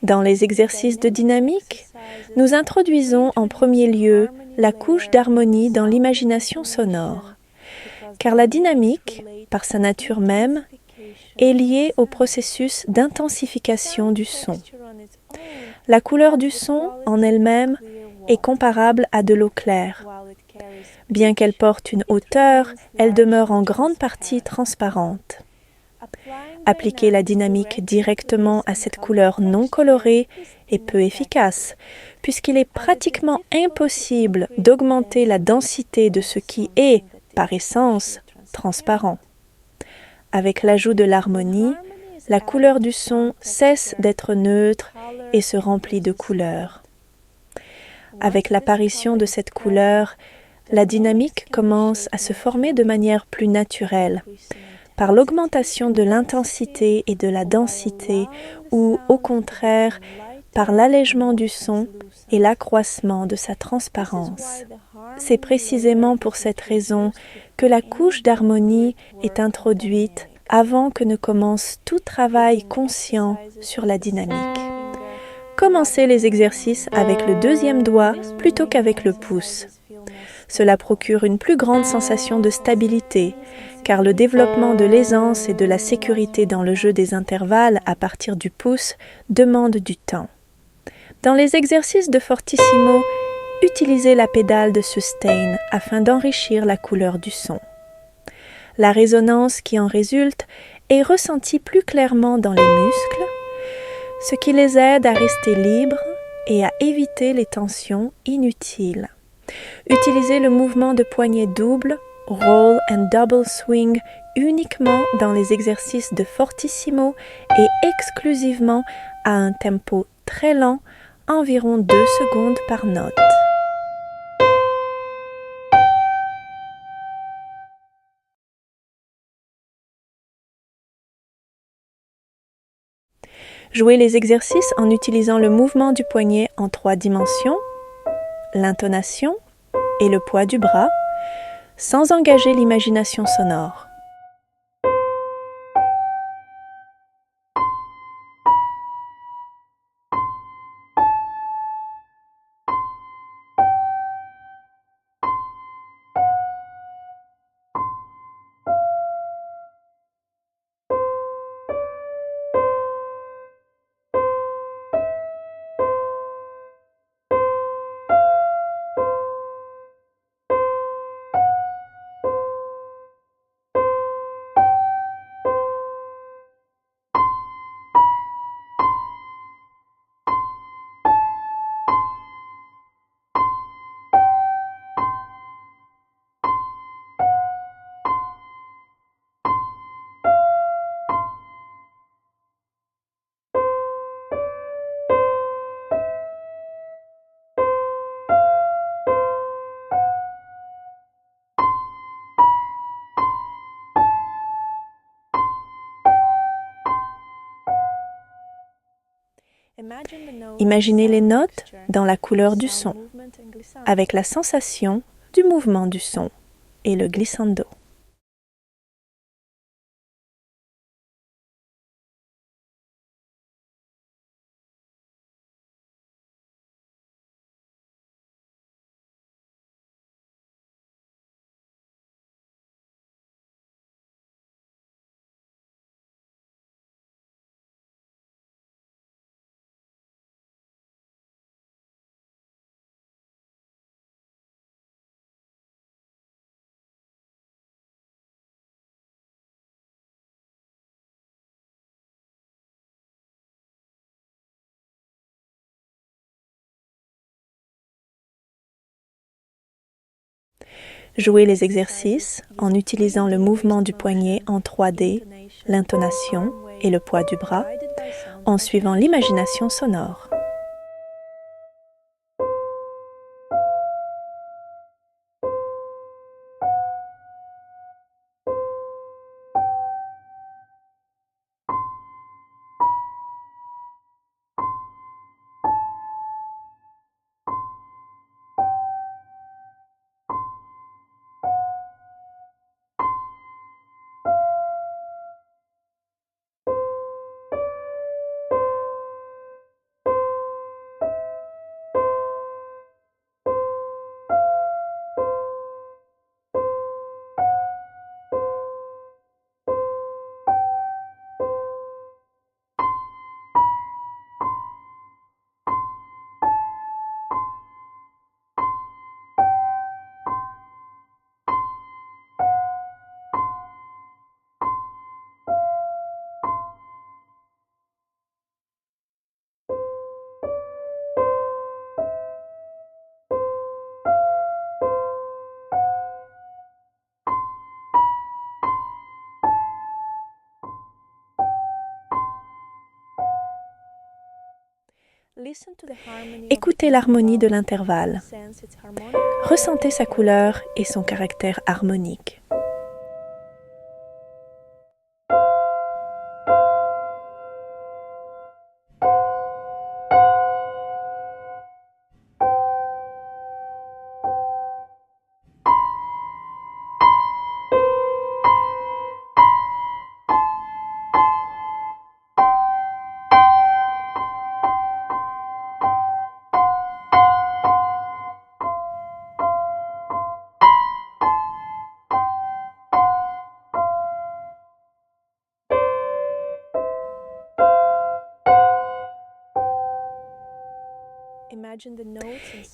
Dans les exercices de dynamique, nous introduisons en premier lieu la couche d'harmonie dans l'imagination sonore, car la dynamique, par sa nature même, est liée au processus d'intensification du son. La couleur du son, en elle-même, est comparable à de l'eau claire. Bien qu'elle porte une hauteur, elle demeure en grande partie transparente. Appliquer la dynamique directement à cette couleur non colorée est peu efficace, puisqu'il est pratiquement impossible d'augmenter la densité de ce qui est, par essence, transparent. Avec l'ajout de l'harmonie, la couleur du son cesse d'être neutre et se remplit de couleurs. Avec l'apparition de cette couleur, la dynamique commence à se former de manière plus naturelle, par l'augmentation de l'intensité et de la densité, ou au contraire, par l'allègement du son et l'accroissement de sa transparence. C'est précisément pour cette raison que la couche d'harmonie est introduite avant que ne commence tout travail conscient sur la dynamique. Commencez les exercices avec le deuxième doigt plutôt qu'avec le pouce. Cela procure une plus grande sensation de stabilité, car le développement de l'aisance et de la sécurité dans le jeu des intervalles à partir du pouce demande du temps. Dans les exercices de fortissimo, utilisez la pédale de sustain afin d'enrichir la couleur du son. La résonance qui en résulte est ressentie plus clairement dans les muscles, ce qui les aide à rester libres et à éviter les tensions inutiles. Utilisez le mouvement de poignet double, roll and double swing uniquement dans les exercices de fortissimo et exclusivement à un tempo très lent, environ 2 secondes par note. Jouez les exercices en utilisant le mouvement du poignet en 3 dimensions, l'intonation et le poids du bras, sans engager l'imagination sonore. Imaginez les notes dans la couleur du son, avec la sensation du mouvement du son et le glissando. Jouez les exercices en utilisant le mouvement du poignet en 3D, l'intonation et le poids du bras, en suivant l'imagination sonore. Écoutez l'harmonie de l'intervalle. Ressentez sa couleur et son caractère harmonique.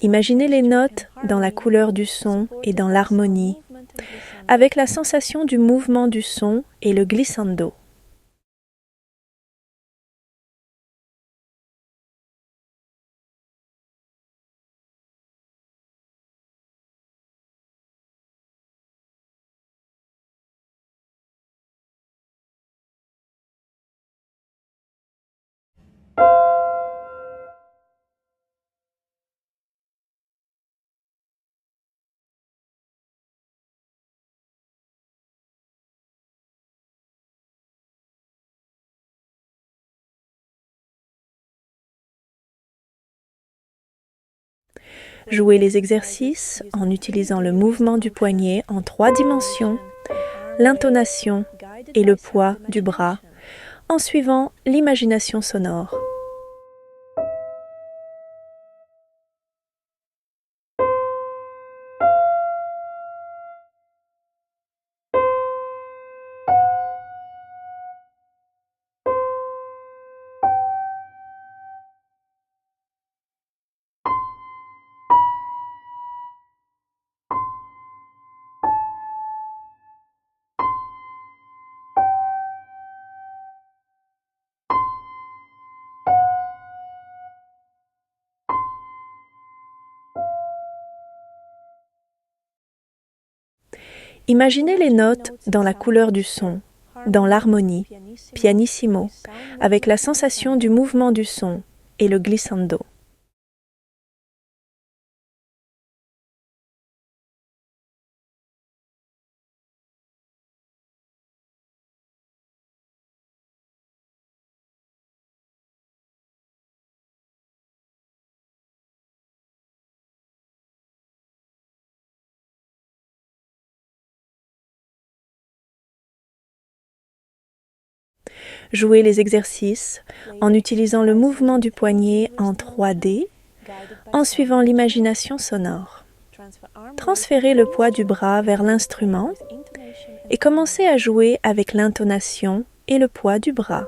Imaginez les notes dans la couleur du son et dans l'harmonie, avec la sensation du mouvement du son et le glissando. Jouez les exercices en utilisant le mouvement du poignet en 3 dimensions, l'intonation et le poids du bras, en suivant l'imagination sonore. Imaginez les notes dans la couleur du son, dans l'harmonie, pianissimo, avec la sensation du mouvement du son et le glissando. Jouez les exercices en utilisant le mouvement du poignet en 3D, en suivant l'imagination sonore. Transférez le poids du bras vers l'instrument et commencez à jouer avec l'intonation et le poids du bras.